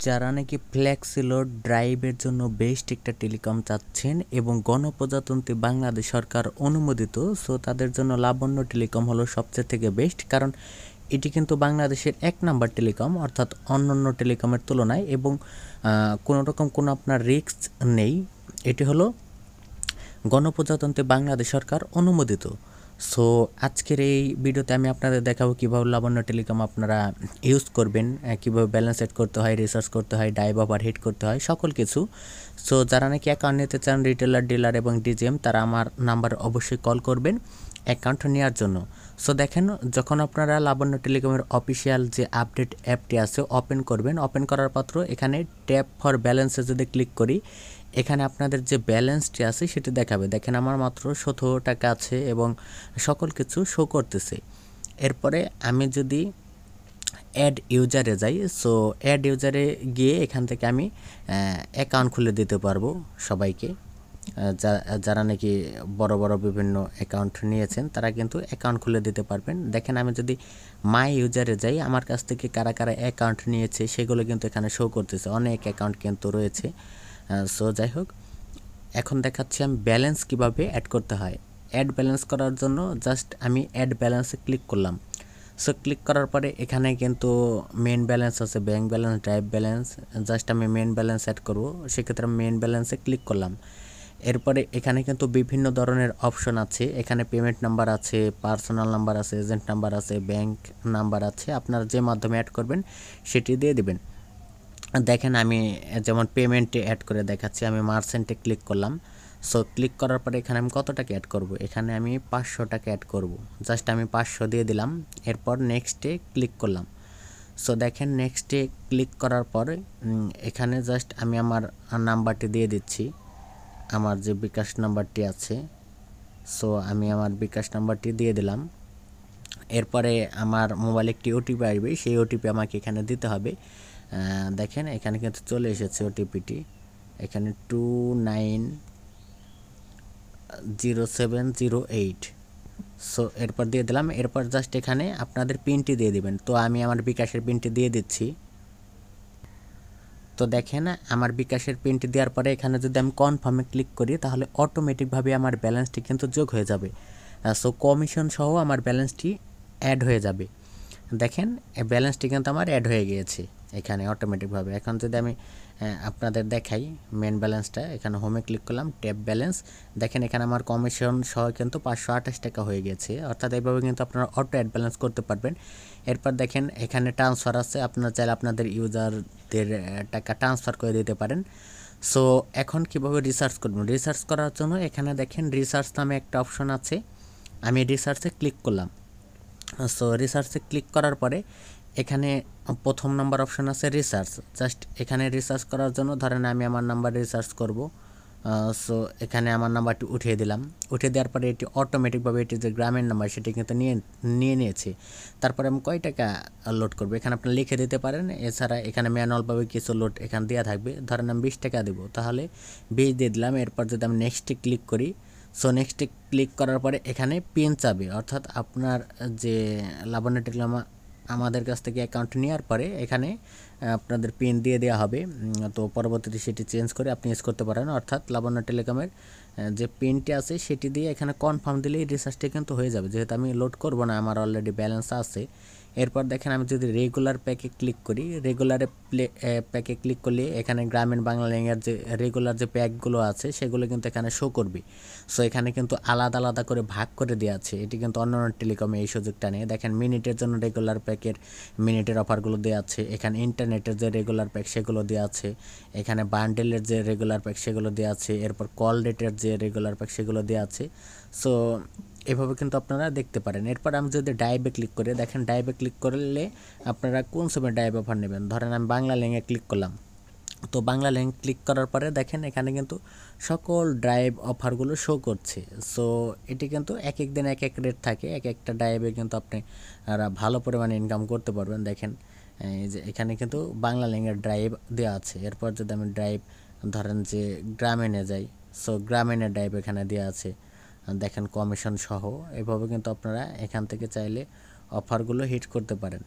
যারা নাকি flexi load ড্রাইভের জন্য বেস্ট একটা টেলিকম চাচ্ছেন এবং গণপ্রজাতন্ত্রী বাংলাদেশ সরকার অনুমোদিত, সো তাদের জন্য লাবণ্য টেলিকম হলো সবচেয়ে থেকে বেস্ট। কারণ এটি কিন্তু বাংলাদেশের ১ নাম্বার টেলিকম, অর্থাৎ অন্যান্য টেলিকমের তুলনায়, এবং কোনো রকম কোনো আপনার রিস্ক নেই। এটি হলো গণপ্রজাতন্ত্রী বাংলাদেশ সরকার অনুমোদিত। সো আজকের এই ভিডিওতে আমি আপনাদের দেখাবো কীভাবে লাবণ্য টেলিকম আপনারা ইউজ করবেন, কীভাবে ব্যালেন্স সেট করতে হয়, রিসার্চ করতে হয়, ডাইভ ওভার হিট করতে হয়, সকল কিছু। সো যারা নাকি অ্যাকাউন্ট নিতে চান, রিটেলার, ডিলার এবং ডিজিএম, তারা আমার নাম্বার অবশ্যই কল করবেন অ্যাকাউন্ট নেওয়ার জন্য। সো দেখেন, যখন আপনারা লাবণ্য টেলিকমের অফিসিয়াল যে আপডেট অ্যাপটি আছে ওপেন করবেন, ওপেন করার পত্র এখানে ট্যাপ ফর ব্যালেন্সে যদি ক্লিক করি, এখানে আপনাদের যে ব্যালেন্সটি আছে সেটি দেখাবে। দেখেন আমার মাত্র 17 টাকা আছে এবং সকল কিছু শো করতেছে। এরপরে আমি যদি অ্যাড ইউজারে যাই, সো অ্যাড ইউজারে গিয়ে এখান থেকে আমি অ্যাকাউন্ট খুলে দিতে পারবো সবাইকে। যারা নাকি বড় বড় বিভিন্ন অ্যাকাউন্ট নিয়েছেন তারা কিন্তু অ্যাকাউন্ট খুলে দিতে পারবেন। দেখেন আমি যদি মাই ইউজারে যাই, আমার কাছ থেকে কারা কারা অ্যাকাউন্ট নিয়েছে সেগুলো কিন্তু এখানে শো করতেছে, অনেক অ্যাকাউন্ট কিন্তু রয়েছে। সো যাই হোক, এখন দেখাচ্ছি আমি ব্যালেন্স কিভাবে অ্যাড করতে হয়। অ্যাড ব্যালেন্স করার জন্য জাস্ট আমি অ্যাড ব্যালেন্সে ক্লিক করলাম। সো ক্লিক করার পরে এখানে কিন্তু মেন ব্যালেন্স আছে, bank balance, drive balance. Just আমি মেন ব্যালেন্স অ্যাড করব, সেক্ষেত্রে আমি মেন ব্যালেন্সে ক্লিক করলাম। এরপরে এখানে কিন্তু বিভিন্ন ধরনের অপশন আছে। এখানে পেমেন্ট নাম্বার আছে, পার্সোনাল নাম্বার আছে, এজেন্ট নাম্বার আছে, ব্যাঙ্ক নাম্বার আছে। আপনারা যে মাধ্যমে অ্যাড করবেন সেটি দিয়ে দিবেন। দেখেন আমি যেমন পেমেন্টে অ্যাড করে দেখাচ্ছি, আমি মার্চেন্টে ক্লিক করলাম। সো ক্লিক করার পরে এখানে আমি কত টাকা অ্যাড করব, এখানে আমি 500 টাকা অ্যাড করব। জাস্ট আমি 500 দিয়ে দিলাম। এরপর নেক্সটে ক্লিক করলাম। সো দেখেন নেক্সটে ক্লিক করার পরে এখানে জাস্ট আমি আমার নাম্বারটি দিয়ে দিচ্ছি, আমার যে বিকাশ নাম্বারটি আছে। সো আমি আমার বিকাশ নাম্বারটি দিয়ে দিলাম। এরপরে আমার মোবাইলে একটি ওটিপি আসবে, সেই ওটিপি আমাকে এখানে দিতে হবে। দেখেন এখানে কিন্তু চলে এসেছে ওটিপিটি, এখানে 290708। সো এরপর দিয়ে দিলাম। এরপর জাস্ট এখানে আপনাদের পিনটি দিয়ে দিবেন। তো আমি আমার বিকাশের পিনটি দিয়ে দিচ্ছি। তো দেখেন আমার বিকাশের পিনটি দেওয়ার পরে এখানে যদি আমি কনফার্মে ক্লিক করি, তাহলে অটোমেটিকভাবে আমার ব্যালেন্সটি কিন্তু যোগ হয়ে যাবে। সো কমিশন সহ আমার ব্যালেন্সটি অ্যাড হয়ে যাবে। দেখেন ব্যালেন্সটি কিন্তু আমার অ্যাড হয়ে গিয়েছে এখানে অটোমেটিকভাবে। এখন যদি আমি আপনাদের দেখাই মেন ব্যালেন্সটা, এখানে হোমে ক্লিক করলাম, ট্যাপ ব্যালেন্স। দেখেন এখানে আমার কমিশন সহ কিন্তু 528 টাকা হয়ে গেছে। অর্থাৎ এইভাবে কিন্তু আপনারা অটো অ্যাড ব্যালেন্স করতে পারবেন। এরপর দেখেন এখানে ট্রান্সফার আছে, আপনারা চাইলে আপনাদের ইউজারদের টাকা ট্রান্সফার করে দিতে পারেন। সো এখন কীভাবে রিসার্চ করবেন, রিসার্চ করার জন্য এখানে দেখেন রিসার্চ নামে একটা অপশন আছে, আমি রিসার্চে ক্লিক করলাম। সো রিসার্চে ক্লিক করার পরে এখানে প্রথম নাম্বার অপশন আছে রিসার্চ। জাস্ট এখানে রিসার্চ করার জন্য ধরেন আমি আমার নাম্বার রিসার্চ করব। সো এখানে আমার নাম্বারটি উঠিয়ে দিলাম। উঠিয়ে দেওয়ার পরে এটি অটোমেটিকভাবে এটি যে গ্রামের নাম্বার সেটি কিন্তু নিয়েছে। তারপরে আমি কয় টাকা লোড করবো এখানে আপনি লিখে দিতে পারেন। এছাড়া এখানে ম্যানুয়ালভাবে কিছু লোড এখানে দেওয়া থাকবে। ধরেন আমি 20 টাকা দেবো, তাহলে 20 দিয়ে দিলাম। এরপর যদি আমি নেক্সটে ক্লিক করি, সো নেক্সটে ক্লিক করার পরে এখানে পিন চাবে, অর্থাৎ আপনার যে লাবণ্য টেলিকম আমাদের কাছ থেকে অ্যাকাউন্ট নেওয়ার পরে এখানে আপনাদের পিন দিয়ে দেওয়া হবে। তো পরবর্তীতে সেটি চেঞ্জ করে আপনি ইউজ করতে পারেন। অর্থাৎ লাবণ্য টেলিকমের যে পিনটি আছে সেটি দিয়ে এখানে কনফার্ম দিলেই রিচার্জটি কিন্তু হয়ে যাবে, যেহেতু আমি লোড করব না, আমার অলরেডি ব্যালেন্স আছে। এরপর দেখেন আমি যদি রেগুলার প্যাকে ক্লিক করি, রেগুলার প্যাকে ক্লিক করলে এখানে গ্রামীণ বাংলালিংকের যে রেগুলার যে প্যাকগুলো আছে সেগুলো কিন্তু এখানে শো করবে। সো এখানে কিন্তু আলাদা আলাদা করে ভাগ করে দেওয়া আছে, এটি কিন্তু অন্যান্য টেলিকমে এই সুযোগটা নেই। দেখেন মিনিটের জন্য রেগুলার প্যাকের মিনিটের অফারগুলো দেওয়া আছে, এখানে ইন্টারনেটের যে রেগুলার প্যাক সেগুলো দেওয়া আছে, এখানে বান্ডেলের যে রেগুলার প্যাক সেগুলো দেওয়া আছে, এরপর কল ডেটের যে রেগুলার প্যাক সেগুলো দেওয়া আছে। সো এভাবে কিন্তু আপনারা দেখতে পারেন। এরপর আমি যদি ডাইভে ক্লিক করি, দেখেন ডাইভে ক্লিক করলে আপনারা কোন সময় ডাইভ অফার নেবেন, ধরেন আমি বাংলা লিঙ্কে ক্লিক করলাম। তো বাংলা লিঙ্ক ক্লিক করার পরে দেখেন এখানে কিন্তু সকল ড্রাইভ অফারগুলো শো করছে। সো এটি কিন্তু এক এক দিন এক এক রেট থাকে, এক একটা ড্রাইভে কিন্তু আপনি ভালো পরিমাণে ইনকাম করতে পারবেন। দেখেন এই যে এখানে কিন্তু বাংলা লিঙ্কের ড্রাইভ দেওয়া আছে। এরপর যদি আমি ড্রাইভ ধরেন যে গ্রামীণে যাই, সো গ্রামীণের ড্রাইভ এখানে দেওয়া আছে, দেখেন কমিশন সহ। এভাবে কিন্তু আপনারা এখান থেকে চাইলে অফারগুলো হিট করতে পারেন।